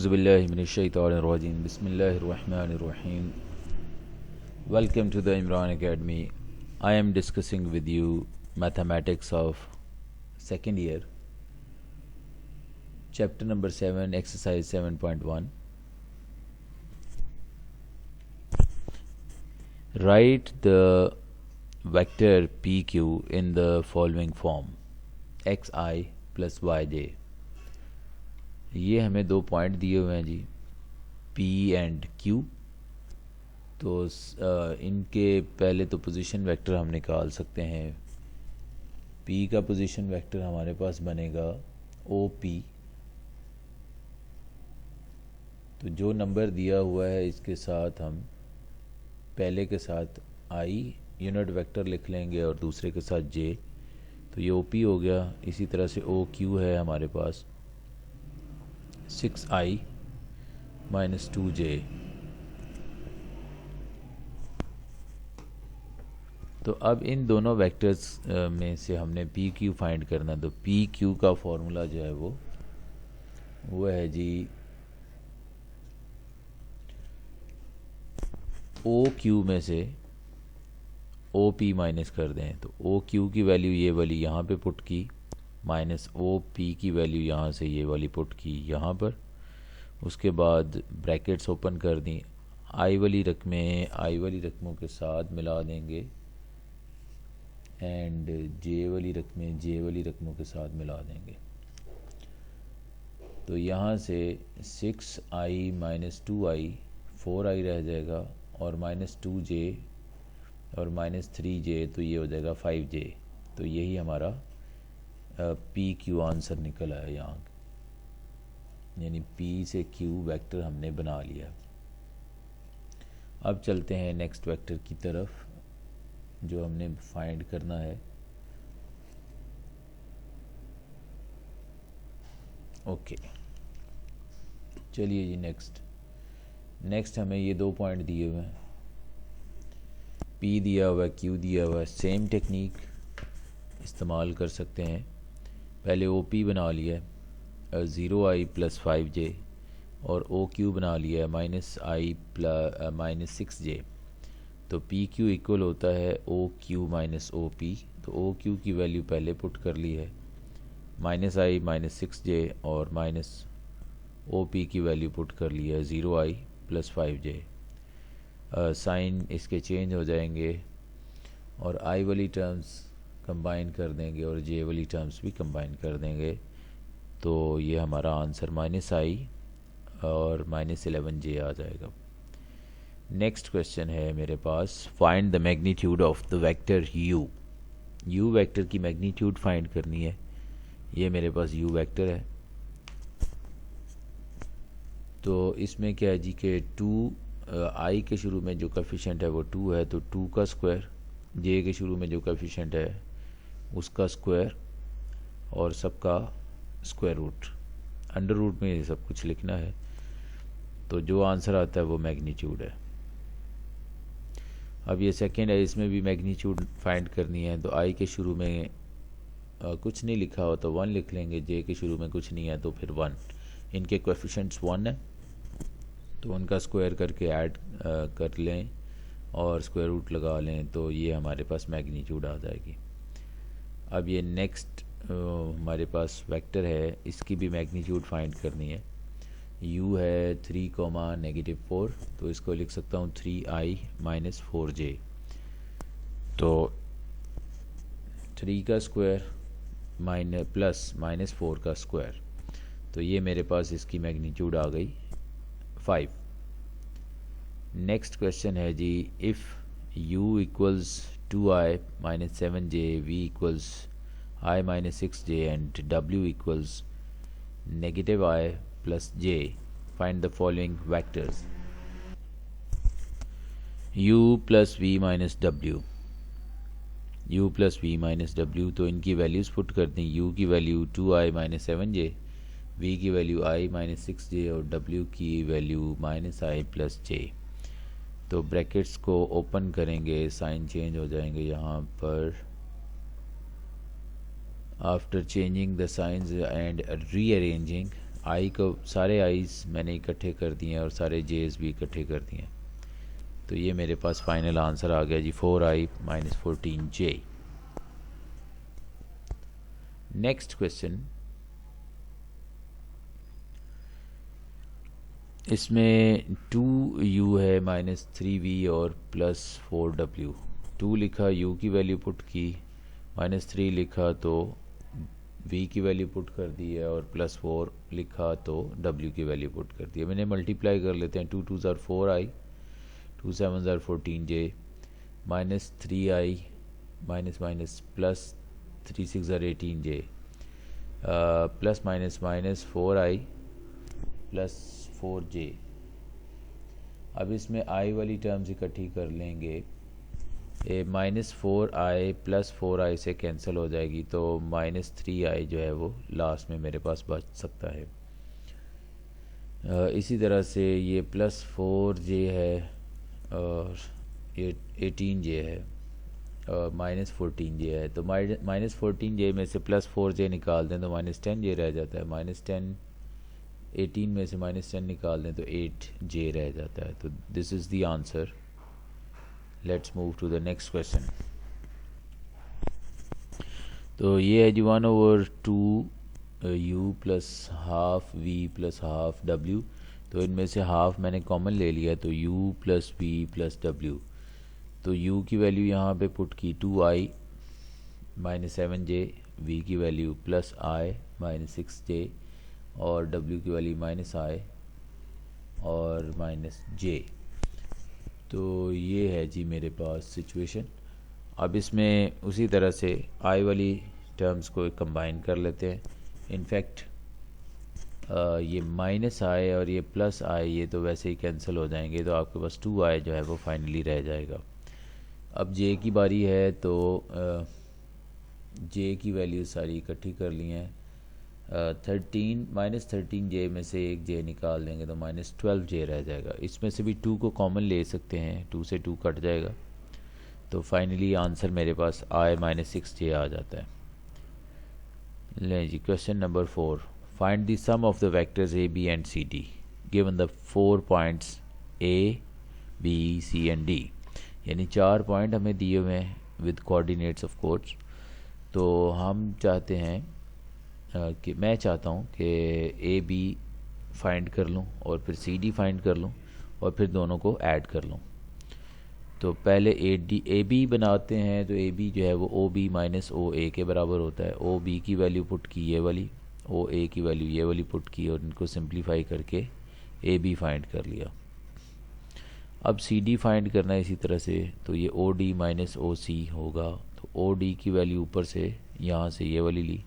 Auzubillahiminash-shaytanir-rajim. Bismillahir-Rahmanir-Rahim. Welcome to the Imran Academy. I am discussing with you mathematics of second year, chapter number 7, exercise 7.1. Write the vector PQ in the following form: xi plus yj. ये हमें दो point दिए हुए हैं जी, P and Q। तो इनके पहले तो पोजीशन वेक्टर हम निकाल सकते हैं। P का पोजीशन वेक्टर हमारे पास बनेगा OP। तो जो नंबर दिया हुआ है इसके साथ हम पहले के साथ I यूनिट वेक्टर लिख लेंगे और दूसरे के साथ J। तो ये OP हो गया। इसी तरह से OQ है हमारे पास 6i minus 2j। तो अब इन दोनों वेक्टर्स में से हमने पी क्यू फाइंड करना है। तो पी क्यू का फॉर्मूला जो है वो है जी ओ क्यू में से ओ पी माइनस कर दें। तो ओ क्यू की वैल्यू ये वाली यहाँ पे पुट की, माइनस ओ पी की वैल्यू यहाँ से ये वाली पुट की यहाँ पर। उसके बाद ब्रैकेट्स ओपन कर दी, आई वाली रकमों के साथ मिला देंगे एंड जे वाली रकमों के साथ मिला देंगे। तो यहाँ से 6i माइनस 2i 4i रह जाएगा और माइनस 2j और माइनस 3j, तो ये हो जाएगा 5j। तो यही हमारा पी क्यू आंसर निकल आया यहाँ, यानी पी से क्यू वेक्टर हमने बना लिया। अब चलते हैं नेक्स्ट वेक्टर की तरफ जो हमने फाइंड करना है। ओके, चलिए जी नेक्स्ट हमें ये दो पॉइंट दिए हुए हैं, पी दिया हुआ है, क्यू दिया हुआ है। सेम टेक्निक इस्तेमाल कर सकते हैं। पहले ओ पी बना लिया है 0i प्लस 5j और ओ क्यू बना लिया है माइनस आई माइनस 6j। तो पी क्यू इक्वल होता है O Q minus O P. तो ओ क्यू की वैल्यू पहले पुट कर ली है, माइनस आई माइनस 6j और माइनस ओ पी की वैल्यू पुट कर ली है 0i प्लस 5j। साइन इसके चेंज हो जाएंगे और आई वाली टर्म्स कंबाइन कर देंगे और जे वाली टर्म्स भी कंबाइन कर देंगे। तो ये हमारा आंसर माइनस आई और माइनस 11j आ जाएगा। नेक्स्ट क्वेश्चन है मेरे पास, find the magnitude of the vector u। u vector की मैग्नीट्यूड फाइंड करनी है। ये मेरे पास u वेक्टर है। तो इसमें क्या है जी कि 2 i के शुरू में जो कोएफिशिएंट है वो 2 है, तो 2 का स्क्वायर, j के शुरू में जो कोएफिशिएंट है उसका स्क्वायर और सबका स्क्वायर रूट, अंडर रूट में ये सब कुछ लिखना है। तो जो आंसर आता है वो मैग्नीट्यूड है। अब ये सेकंड है, इसमें भी मैग्नीट्यूड फाइंड करनी है। तो आई के शुरू में कुछ नहीं लिखा हो तो 1 लिख लेंगे, जे के शुरू में कुछ नहीं है तो फिर 1। इनके कोएफिशिएंट्स 1 है तो उनका स्क्वायर करके ऐड कर लें और स्क्वायर रूट लगा लें, तो ये हमारे पास मैग्नीट्यूड आ जाएगी। अब ये नेक्स्ट हमारे पास वेक्टर है, इसकी भी मैग्नीट्यूड फाइंड करनी है। u है 3,-4, तो इसको लिख सकता हूँ 3i माइनस 4j। तो 3 का स्क्वायर प्लस माइनस 4 का स्क्वायर, तो ये मेरे पास इसकी मैग्नीट्यूड आ गई 5। नेक्स्ट क्वेश्चन है जी, if u equals 2i minus 7j, v equals i minus 6j and w equals negative I plus j, find the following vectors: u plus v minus w, तो इनकी values put कर दें। u की value 2i minus 7j, v की value i minus 6j और w की value minus i plus j। तो brackets को ओपन करेंगे, साइन चेंज हो जाएंगे यहाँ पर। After changing the signs and rearranging, आई को सारे आईज मैंने इकट्ठे कर दिए हैं और सारे जेज भी इकट्ठे कर दिए हैं। तो ये मेरे पास फाइनल आंसर आ गया जी 4i minus 14j। Next question, इसमें 2u है माइनस 3v और प्लस 4w। 2 लिखा, u की वैल्यू पुट की, माइनस 3 लिखा तो v की वैल्यू पुट कर दी है, और प्लस 4 लिखा तो w की वैल्यू पुट कर दी है। मैंने मल्टीप्लाई कर लेते हैं। 2 2 ज़ार 4i, 2 7 ज़ार 14j, minus 3i minus minus plus 3 6 ज़ार 18j, plus minus minus 4i plus 4j। अब इसमें i वाली टर्म्स इकट्ठी कर लेंगे। ए माइनस 4i प्लस 4i से कैंसिल हो जाएगी, तो माइनस 3i जो है वो लास्ट में मेरे पास बच सकता है। इसी तरह से ये प्लस 4j है और ये 18j है और माइनस 14j है। तो माइनस 14j में से प्लस 4j निकाल दें तो माइनस 10j रह जाता है। माइनस 10 18 में से माइनस 10 निकाल दें तो 8j रह जाता है। तो this is the answer. Let's move to the next question. तो ये है G 1/2u plus half v plus half w। तो इनमें से हाफ मैंने कॉमन ले लिया, तो u plus v plus w। तो u की वैल्यू यहाँ पे पुट की 2i माइनस 7j, v की value plus i minus 6j और w की वैल्यू माइनस i और माइनस j। तो ये है जी मेरे पास सिचुएशन। अब इसमें उसी तरह से i वाली टर्म्स को कंबाइन कर लेते हैं। इनफैक्ट ये माइनस i और ये प्लस i ये तो वैसे ही कैंसिल हो जाएंगे, तो आपके पास 2i जो है वो फाइनली रह जाएगा। अब j की बारी है, तो j की वैल्यू सारी इकट्ठी कर ली हैं। 13 माइनस 13j में से एक j निकाल देंगे तो माइनस 12j रह जाएगा। इसमें से भी 2 को कॉमन ले सकते हैं, 2 से 2 कट जाएगा। तो फाइनली आंसर मेरे पास i माइनस 6j आ जाता है। लें जी question number 4, find the sum of the vectors a b and c d given the 4 points a b c and d। यानी 4 पॉइंट हमें दिए हुए हैं विद कोऑर्डिनेट्स ऑफ कोर्स। तो हम चाहते हैं कि मैं चाहता हूँ कि ए बी फाइंड कर लूँ और फिर सी डी फाइंड कर लूँ और फिर दोनों को ऐड कर लूँ। तो पहले ए बी बनाते हैं। तो ए बी जो है वो ओ बी माइनस ओ ए के बराबर होता है। ओ बी की वैल्यू पुट की ये वाली, ओ ए की वैल्यू ये वाली पुट की और इनको सिंप्लीफाई करके ए बी फाइंड कर लिया। अब सी डी फाइंड करना है इसी तरह से। तो ये ओ डी माइनस ओ सी होगा। तो ओ डी की वैल्यू ऊपर से यहाँ से ये वाली ली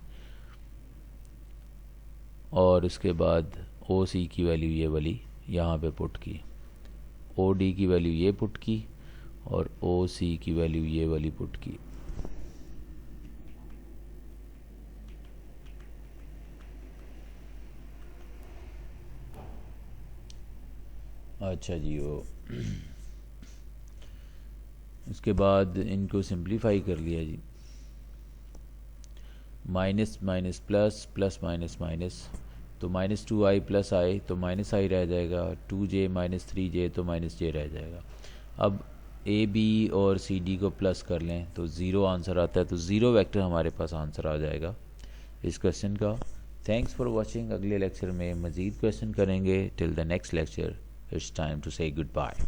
और उसके बाद ओ सी की वैल्यू ये वाली यहाँ पे पुट की। ओ डी की वैल्यू ये पुट की और ओ सी की वैल्यू ये वाली पुट की। अच्छा जी, वो उसके बाद इनको सिंप्लीफाई कर लिया जी। Minus minus plus, plus minus minus, तो माइनस 2i प्लस i तो माइनस i रह जाएगा। 2j माइनस 3j तो माइनस j रह जाएगा। अब ए बी और सी डी को प्लस कर लें तो ज़ीरो आंसर आता है। तो ज़ीरो वेक्टर हमारे पास आंसर आ जाएगा इस क्वेश्चन का। Thanks for watching. अगले लेक्चर में मज़ीद क्वेश्चन करेंगे। Till the next lecture it's time to say good bye.